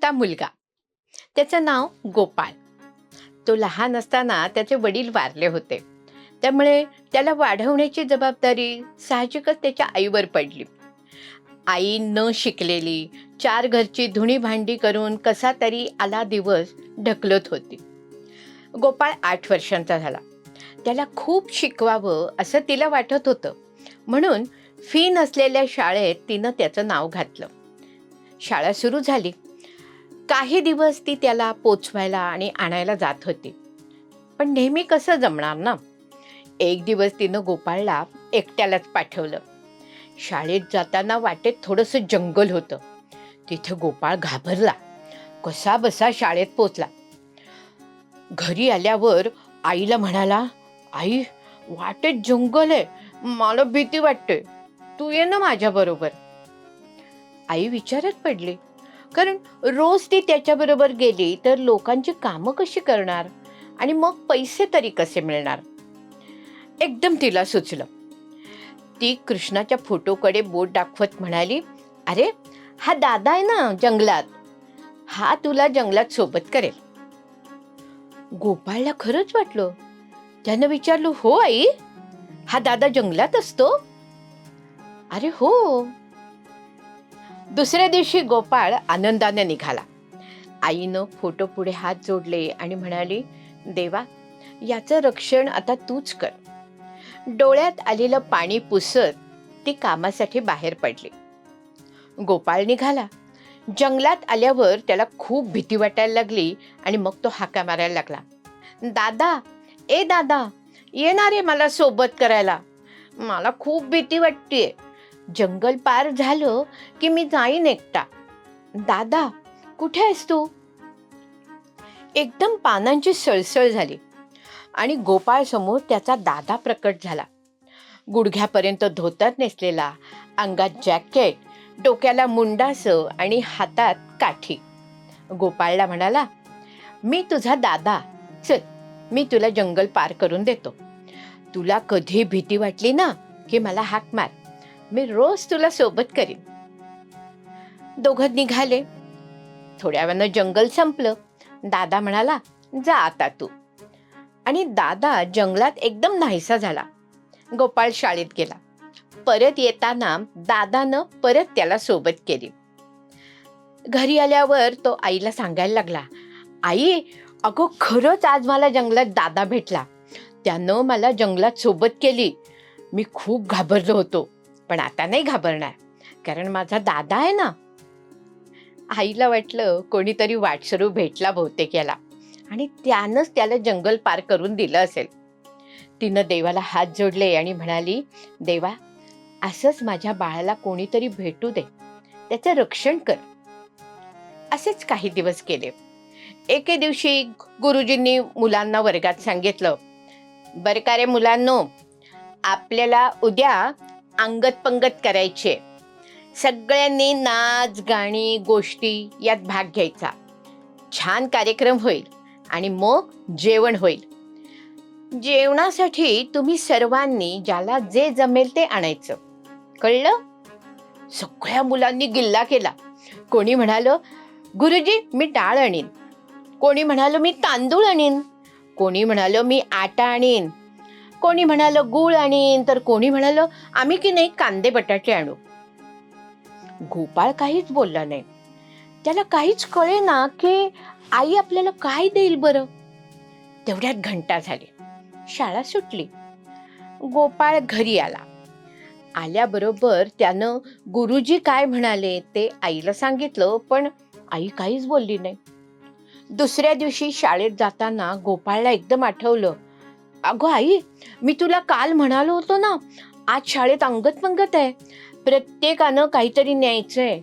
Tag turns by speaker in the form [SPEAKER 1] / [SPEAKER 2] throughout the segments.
[SPEAKER 1] होता मुलगा. त्याचं नाव गोपाळ. तो लहान असताना त्याचे वडील वारले होते. त्यामुळे त्याला वाढवण्याची जबाबदारी साहजिकच त्याच्या आईवर पडली. आई न शिकलेली, चार घरची धुणी भांडी करून कसा तरी आला दिवस ढकलत होती. गोपाळ 8 वर्षांचा झाला. त्याला खूप शिकवावं असं तिला वाटत होतं. म्हणून फी नसलेल्या शाळेत तिनं त्याचं नाव घातलं. शाळा सुरू झाली. काही दिवस ती त्याला पोचवायला आणि आणायला जात होती. पण नेहमी कसं जमणार ना. एक दिवस तिनं गोपाळला एकट्यालाच पाठवलं. शाळेत जाताना वाटेत थोडंसं जंगल होतं. तिथे गोपाळ घाबरला. कसा बसा शाळेत पोचला. घरी आल्यावर आईला म्हणाला, आई, वाटेत जंगल आहे, मला भीती वाटते, तू ये ना माझ्याबरोबर. आई विचारात पडली, कारण रोज ती त्याच्याबरोबर गेली तर लोकांची कामं कशी करणार आणि मग पैसे तरी कसे मिळणार. एकदम तिला सुचलं. ती कृष्णाच्या फोटोकडे बोट दाखवत म्हणाली, अरे, हा दादा आहे ना जंगलात, हा तुला जंगलात सोबत करेल. गोपाळला खरंच वाटलं. त्यानं विचारलं, हो आई, हा दादा जंगलात असतो? अरे हो. दुसऱ्या दिवशी गोपाळ आनंदाने निघाला. आईनं फोटो पुढे हात जोडले आणि म्हणाली, देवा, याचं रक्षण आता तूच कर. डोळ्यात आलेलं पाणी पुसत ती कामासाठी बाहेर पडली. गोपाळ निघाला. जंगलात आल्यावर त्याला खूप भीती वाटायला लागली आणि मग तो हाका मारायला लागला, दादा, ए दादा, येणार आहे मला सोबत करायला, मला खूप भीती वाटतेय. जंगल पार झालं की मी जाईन एकटा. दादा, कुठे आहेस तू? एकदम पानांची सळसळ झाली आणि गोपाळ समोर त्याचा दादा प्रकट झाला. गुडघ्यापर्यंत धोतर नेसलेला, अंगात जॅकेट, डोक्याला मुंडासं आणि हातात काठी. गोपाळला म्हणाला, मी तुझा दादा, चल, मी तुला जंगल पार करून देतो. तुला कधी भीती वाटली ना की मला हाक मार, मी रोज तुला सोबत करीन. दोघं निघाले. थोड्या वेळानं जंगल संपलं. दादा म्हणाला, जा आता तू. आणि दादा जंगलात एकदम नाहीसा झाला. गोपाळ शाळेत गेला. परत येताना दादानं परत त्याला सोबत केली. घरी आल्यावर तो आईला सांगायला लागला, आई, अगं खरंच आज मला जंगलात दादा भेटला. त्यानं मला जंगलात सोबत केली. मी खूप घाबरलो होतो, पण आता नाही घाबरणार, कारण माझा दादा आहे ना. आईला वाटलं कोणीतरी वाटसरू भेटला बहुतेक याला आणि त्यानंच त्याला जंगल पार करून दिलं असेल. तिनं देवाला हात जोडले आणि म्हणाली, देवा, असंच माझ्या बाळाला कोणीतरी भेटू दे, त्याचं रक्षण कर. असेच काही दिवस गेले. एके दिवशी गुरुजींनी मुलांना वर्गात सांगितलं, बरं का रे मुलांनो, आपल्याला उद्या अंगत पंगत करायचे. सगळ्यांनी नाच, गाणी, गोष्टी यात भाग घ्यायचा. छान कार्यक्रम होईल आणि मग जेवण होईल. जेवणासाठी तुम्ही सर्वांनी ज्याला जे जमेल ते आणायचं, कळलं? सगळ्या मुलांनी गिल्ला केला. कोणी म्हणालं, गुरुजी, मी डाळ आणीन. कोणी म्हणालं, मी तांदूळ आणीन. कोणी म्हणालं, मी आटा आणीन. कोणी म्हणालं, गूळ आणीन. तर कोणी म्हणालं, आम्ही की नाही कांदे बटाटे आणू. गोपाळ काहीच बोलला नाही. त्याला काहीच कळेना की आई आपल्याला काय देईल बरं. तेवढ्यात घंटा झाली. शाळा सुटली. गोपाळ घरी आला. आल्याबरोबर त्यानं गुरुजी काय म्हणाले ते आईला सांगितलं, पण आई काहीच बोलली नाही. दुसऱ्या दिवशी शाळेत जाताना गोपाळला एकदम आठवलं, अगं आई, मी तुला काल म्हणालो होतो ना, आज शाळेत अंगत पंगत आहे, प्रत्येकानं काहीतरी न्यायचंय,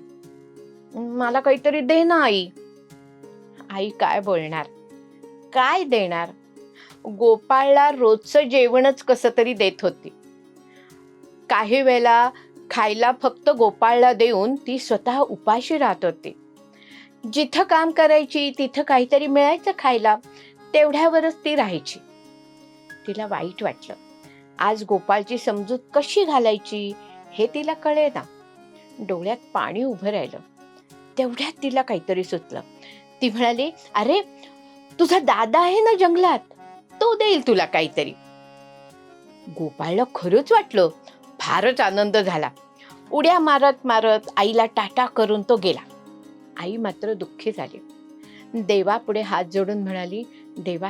[SPEAKER 1] मला काहीतरी दे ना आई. आई काय बोलणार, काय देणार. गोपाळला रोजचं जेवणच कसं तरी देत होती. काही वेळेला खायला फक्त गोपाळला देऊन ती स्वतः उपाशी राहत होती. जिथं काम करायची तिथं काहीतरी मिळायचं खायला, तेवढ्यावरच ती राहायची. तिला वाईट वाटलं. आज गोपाळची समजूत कशी घालायची हे तिला कळेना. डोळ्यात पाणी उभं राहिलं. तेवढ्यात तिला काहीतरी सुचलं. ती म्हणाली, अरे तुझा दादा आहे ना जंगलात, तो देईल तुला काहीतरी. गोपाळला खरंच वाटलं, फारच आनंद झाला. उड्या मारत मारत आईला टाटा करून तो गेला. आई मात्र दुःखी झाली. देवापुढे हात जोडून म्हणाली, देवा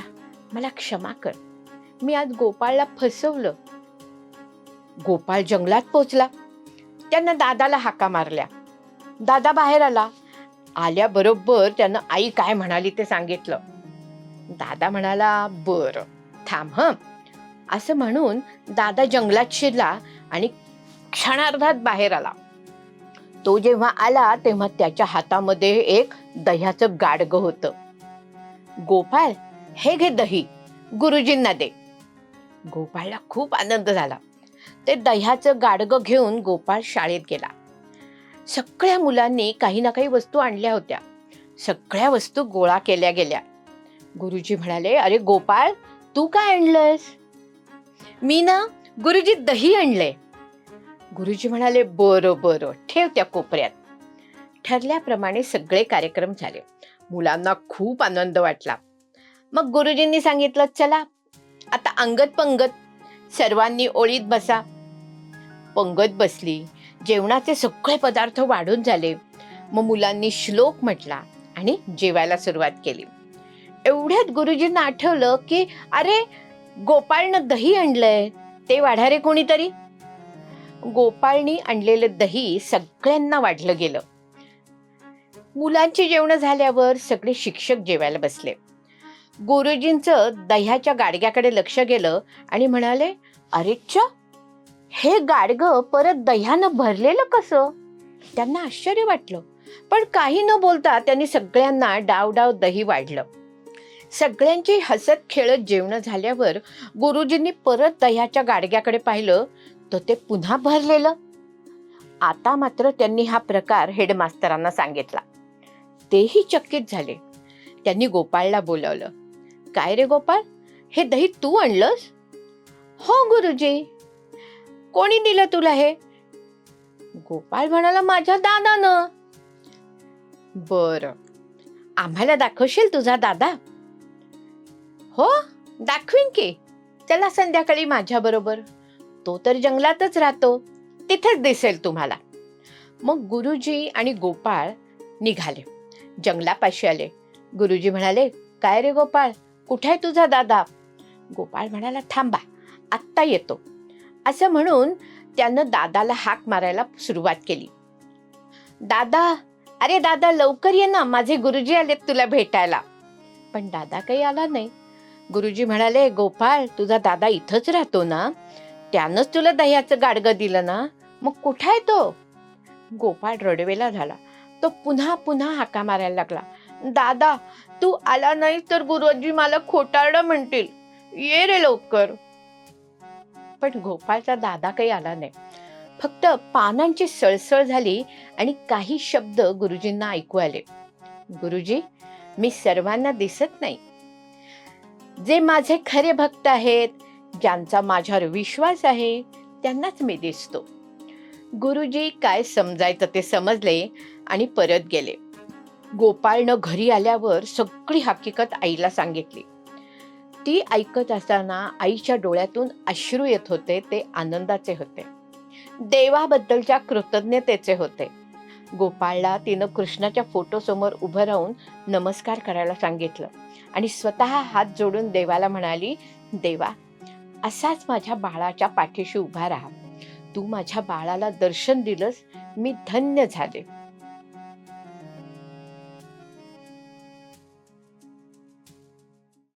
[SPEAKER 1] मला क्षमा कर, मी आज गोपाळला फसवलं. गोपाळ जंगलात पोचला. त्यानं दादाला हाका मारल्या. दादा बाहेर आला. आल्याबरोबर त्यानं आई काय म्हणाली ते सांगितलं. दादा म्हणाला, बरं थांब हं. असं म्हणून दादा जंगलात शिरला आणि क्षणार्धात बाहेर आला. तो जेव्हा आला तेव्हा त्याच्या हातामध्ये एक दह्याचं गाडगं होतं. गोपाळ, हे घे दही, गुरुजींना दे. गोपाळला खूप आनंद झाला. ते दह्याचं गाडगं घेऊन गोपाळ शाळेत गेला. सगळ्या मुलांनी काही ना काही वस्तू आणल्या होत्या. सगळ्या वस्तू गोळा केल्या गेल्या. गुरुजी म्हणाले, अरे गोपाळ, तू काय आणलंस? मी ना गुरुजी दही आणलंय. गुरुजी म्हणाले, बरं बरं, ठेव त्या कोपऱ्यात. ठरल्याप्रमाणे सगळे कार्यक्रम झाले. मुलांना खूप आनंद वाटला. मग गुरुजींनी सांगितलं, चला आता अंगत पंगत सर्वांनी ओळीत बसा. पंगत बसली. जेवणाचे सगळे पदार्थ वाढून झाले. मग मुलांनी श्लोक म्हटला आणि जेवायला सुरुवात केली. एवढ्यात गुरुजींना आठवलं की अरे गोपाळनं दही आणलंय, ते वाढा रे कोणीतरी. गोपाळनी आणलेलं दही सगळ्यांना वाढलं गेलं. मुलांची जेवण झाल्यावर सगळे शिक्षक जेवायला बसले. गुरुजींचं दह्याच्या गाडग्याकडे लक्ष गेलं आणि म्हणाले, अरे च, हे गाडगं परत दह्यानं भरलेलं कसं? त्यांना आश्चर्य वाटलं, पण काही न बोलता त्यांनी सगळ्यांना डाव दही वाढलं. सगळ्यांची हसत खेळत जेवण झाल्यावर गुरुजींनी परत दह्याच्या गाडग्याकडे पाहिलं तर ते पुन्हा भरलेलं. आता मात्र त्यांनी हा प्रकार हेडमास्तरांना सांगितला. तेही चकित झाले. त्यांनी गोपाळला बोलावलं. काय रे गोपाळ, हे दही तू आणलंस? हो गुरुजी. कोणी दिलं तुला हे? गोपाळ म्हणाला, माझ्या दादानं. बरं, आम्हाला दाखवशील तुझा दादा? हो, दाखवीन की. चला संध्याकाळी माझ्या बरोबर. तो तर जंगलातच राहतो, तिथेच दिसेल तुम्हाला. मग गुरुजी आणि गोपाळ निघाले. जंगलापाशी आले. गुरुजी म्हणाले, काय रे गोपाळ, कुठे आहे तुझा दादा? गोपाळ म्हणाला, थांबा, आत्ता येतो. असं म्हणून त्यानं दादाला हाक मारायला सुरुवात केली. दादा, अरे दादा लवकर ये ना, माझे गुरुजी आलेत तुला भेटायला. पण दादा काही आला नाही. गुरुजी म्हणाले, गोपाळ, तुझा दादा इथंच राहतो ना, त्यानंच तुला दह्याचं गाडगं दिलं ना, मग कुठे आहे तो? गोपाळ रडवेला झाला. तो पुन्हा हाका मारायला लागला. दादा, तू आला नाही तर गुरुजी मला खोटारडं म्हणतील, ये रे लवकर. पण गोपाळचा दादा काही आला नाही. फक्त पानांची सळसळ झाली आणि काही शब्द गुरुजींना ऐकू आले. गुरुजी, मी सर्वांना दिसत नाही. जे माझे खरे भक्त आहेत, ज्यांचा माझ्यावर विश्वास आहे, त्यांनाच मी दिसतो. गुरुजी काय समजायचं ते समजले आणि परत गेले. गोपाळनं घरी आल्यावर सगळी हकीकत आईला सांगितली. ती ऐकत असताना आईच्या डोळ्यातून अश्रू येत होते. ते आनंदाचे होते, देवाबद्दलच्या कृतज्ञतेचे होते. गोपाळला तिनं कृष्णाच्या फोटोसमोर उभं राहून नमस्कार करायला सांगितलं आणि स्वतः हात जोडून देवाला म्हणाली, देवा, असाच माझ्या बाळाच्या पाठीशी उभा राहा. तू माझ्या बाळाला दर्शन दिलंस, मी धन्य झाले.